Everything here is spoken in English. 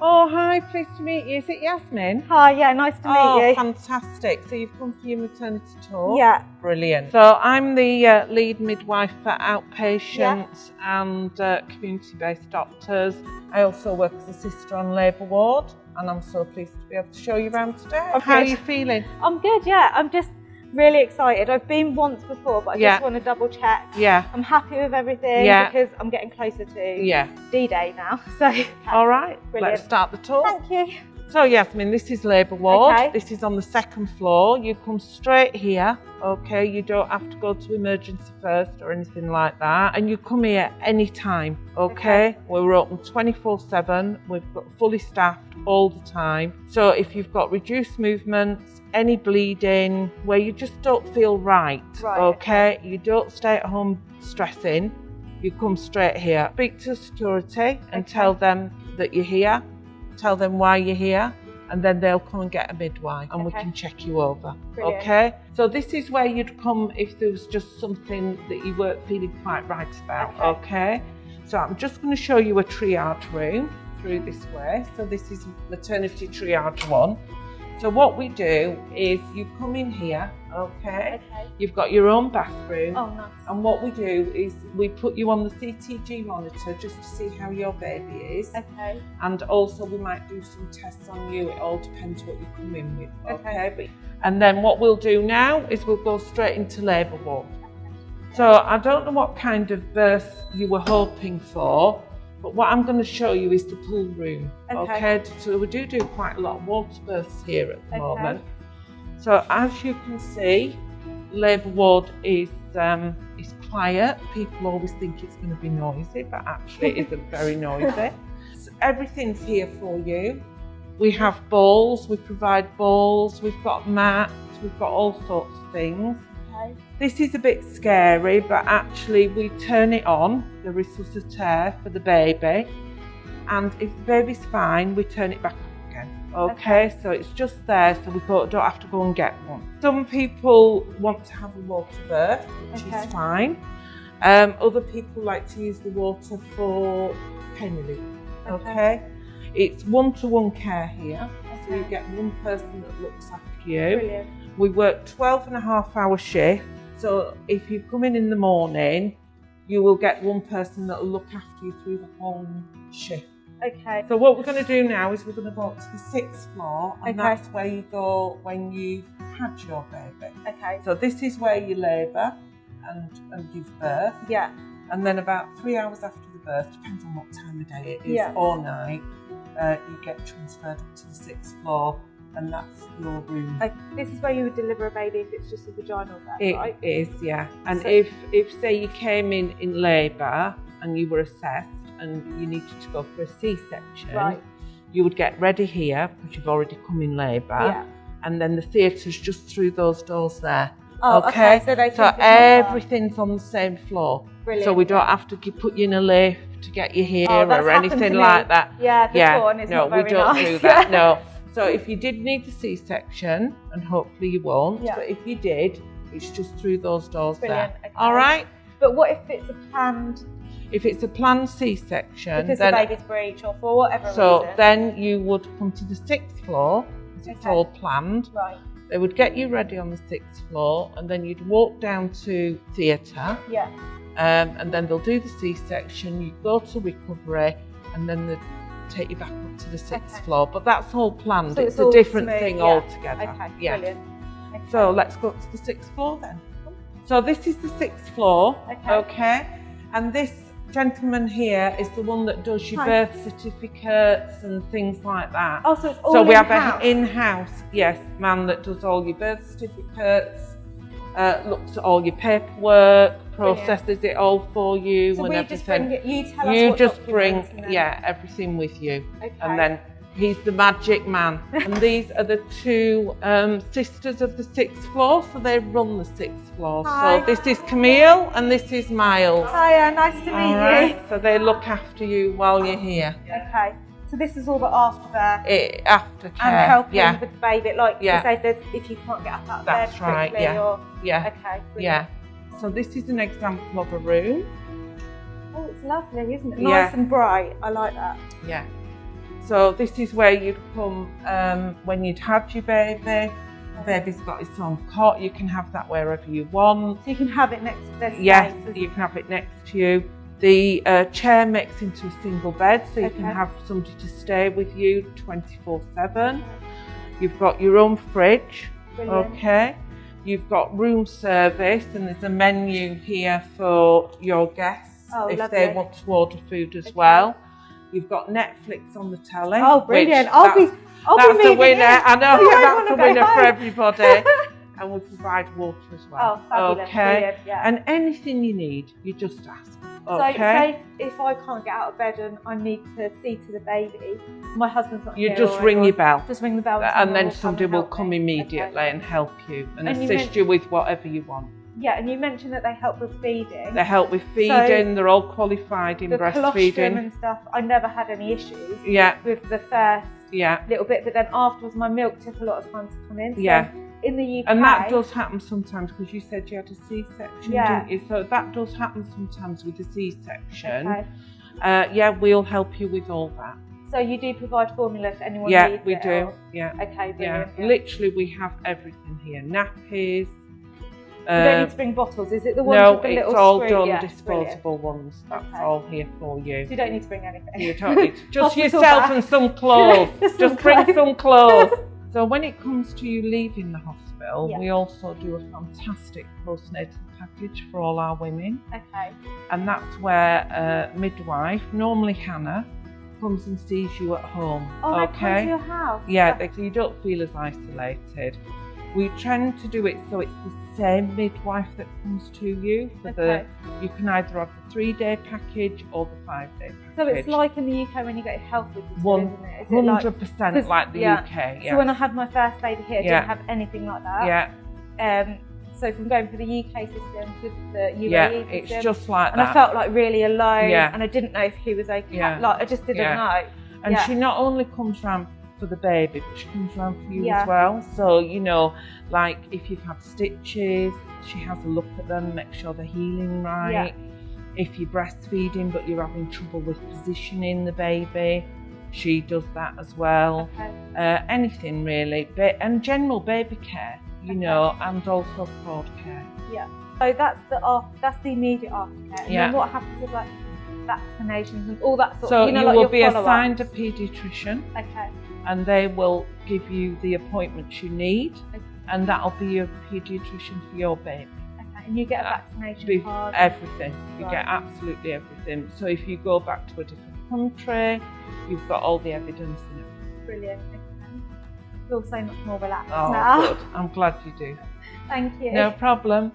Oh, hi, pleased to meet you. Is it Yasmin? Hi, yeah, nice to meet you. Fantastic. So you've come for your maternity tour? Yeah. Brilliant. So I'm the lead midwife for outpatients and community-based doctors. I also work as a sister on labour ward, and I'm so pleased to be able to show you around today. Oh, How are you feeling? I'm good, yeah. I'm just really excited. I've been once before, but I just want to double check. Yeah. I'm happy with everything because I'm getting closer to D-Day now. So. All right, brilliant. Let's start the tour. Thank you. So Yasmin, this is labour ward. Okay. This is on the second floor. You come straight here, okay? You don't have to go to emergency first or anything like that. And you come here any time, okay? We're open 24/7. We've got fully staffed all the time. So if you've got reduced movements, any bleeding, where you just don't feel right, okay? You don't stay at home stressing. You come straight here. Speak to security and tell them that you're here. Tell them why you're here, and then they'll come and get a midwife and we can check you over. Brilliant. Okay? So this is where you'd come if there was just something that you weren't feeling quite right about. Okay? So I'm just going to show you a triage room through this way. So this is maternity triage 1. So what we do is you come in here, okay? You've got your own bathroom. Oh, nice. And what we do is we put you on the CTG monitor just to see how your baby is. Okay. And also we might do some tests on you. It all depends what you come in with, okay? And then what we'll do now is we'll go straight into labour ward. So I don't know what kind of birth you were hoping for, but what I'm going to show you is the pool room, okay? So we do quite a lot of water births here at the moment. So as you can see, labour ward is quiet. People always think it's going to be noisy, but actually it isn't very noisy. So everything's here for you. We have bowls, we provide bowls, we've got mats, we've got all sorts of things. This is a bit scary, but actually we turn it on, the resuscitator for the baby, and if the baby's fine, we turn it back up again. Okay, so it's just there, so we don't have to go and get one. Some people want to have a water birth, which is fine. Other people like to use the water for pain relief. Okay, it's 1-to-1 care here, so you get one person that looks after you. Brilliant. We work 12.5-hour shifts, so if you come in the morning, you will get one person that will look after you through the whole shift. Okay. So what we're going to do now is we're going to go up to the 6th floor, and that's where you go when you've had your baby. Okay. So this is where you labour and give birth. Yeah. And then about 3 hours after the birth, depends on what time of day it is, or night, you get transferred up to the 6th floor. And that's your room. This is where you would deliver a baby if it's just a vaginal birth, right? It is, yeah. And so, if say you came in labour and you were assessed and you needed to go for a C-section, you would get ready here because you've already come in labour, and then the theatre's just through those doors there. Oh, okay. So everything's on the same floor. Brilliant. So we don't have to put you in a lift to get you here or anything like that. Yeah, before, and it's not very we don't nice. do that. No. So if you did need a C-section, and hopefully you won't, but if you did, it's just through those doors there. All right? But what if it's a planned? If it's a planned C-section, because the baby's breech or for whatever reason. So then you would come to the 6th floor, because it's all planned. Right. They would get you ready on the 6th floor, and then you'd walk down to theatre. Yeah. And then they'll do the C-section, you go to recovery, and then they take you back up to the 6th floor, but that's all planned. So it's a different thing altogether. Okay, brilliant. So let's go to the 6th floor then. So this is the 6th floor, okay? And this gentleman here is the one that does your birth certificates and things like that. Oh, so it's all so we in-house? have an in-house, man that does all your birth certificates, looks at all your paperwork, processes it all for you, so and we everything. Just bring it, you tell us you what just bring then... everything with you, and then he's the magic man. And these are the two sisters of the 6th floor, so they run the 6th floor. Hi. So this is Camille and this is Miles. Hiya, nice to meet you. So they look after you while you're here. Okay. So this is all the afterbirth. Aftercare. And helping with the baby, like you say, if you can't get up out of bed That's right. quickly or Okay. Brilliant. Yeah. So this is an example of a room. Oh, it's lovely, isn't it? Nice and bright. I like that. Yeah. So this is where you'd come when you'd had your baby. The baby's got its own cot. You can have that wherever you want. So you can have it next to this. Yes, you can have it next to you. The chair makes into a single bed, so you can have somebody to stay with you 24/7. You've got your own fridge. Brilliant. Okay. You've got room service, and there's a menu here for your guests if they want to order food as well. You've got Netflix on the telly. Oh, brilliant! That's a winner. I know. That's a winner for everybody. And we provide water as well. Oh, fabulous. Okay. Brilliant, yeah. And anything you need, you just ask. Okay. So say if I can't get out of bed and I need to see to the baby, my husband's not here. You just ring your bell. Just ring the bell. And then somebody will come immediately and help you and assist you with whatever you want. Yeah, and you mentioned that they help with feeding. They help with feeding. They're all qualified in breastfeeding. Colostrum and stuff, I never had any issues with the first little bit, but then afterwards my milk took a lot of time to come in. So in the UK. And that does happen sometimes because you said you had a C-section, didn't you? So that does happen sometimes with a C-section. We'll help you with all that. So you do provide formula if anyone needs it? Yeah, we do. Yeah. Okay, brilliant. Yeah. Literally, we have everything here. Nappies. You don't need to bring bottles, is it the ones with the little it's all screw? done disposable ones. That's all here for you. So you don't need to bring anything. You don't need to. Just yourself and some clothes. Just bring some clothes. So when it comes to you leaving the hospital, we also do a fantastic postnatal package for all our women. Okay. And that's where midwife, normally Hannah, comes and sees you at home. Oh, they come to your house? Yeah, so you don't feel as isolated. We tend to do it so it's the same midwife that comes to you. You can either have the 3-day package or the 5-day package. So it's like in the UK when you get health visits, 100% like the UK. Yeah. So when I had my first baby here, I didn't have anything like that. Yeah. So from going from the UK system to the UAE system, it's just like that. And I felt like really alone, Yeah. and I didn't know if he was okay. Like I just didn't know. And she not only comes round for the baby, but she comes around for you as well. So, you know, like if you've had stitches, she has a look at them, make sure they're healing right. If you're breastfeeding but you're having trouble with positioning the baby, she does that as well. Anything really, and general baby care, you know, and also cord care. Yeah. So that's the immediate aftercare. And then what happens with like vaccinations and all that sort of, So you know, you like will your be assigned a paediatrician. Okay. And they will give you the appointments you need, and that'll be your paediatrician for your baby. Okay, and you get a vaccination card? Everything. You get absolutely everything. So if you go back to a different country, you've got all the evidence in it. Brilliant. Okay. I feel so much more relaxed now. Oh, good. I'm glad you do. Thank you. No problem.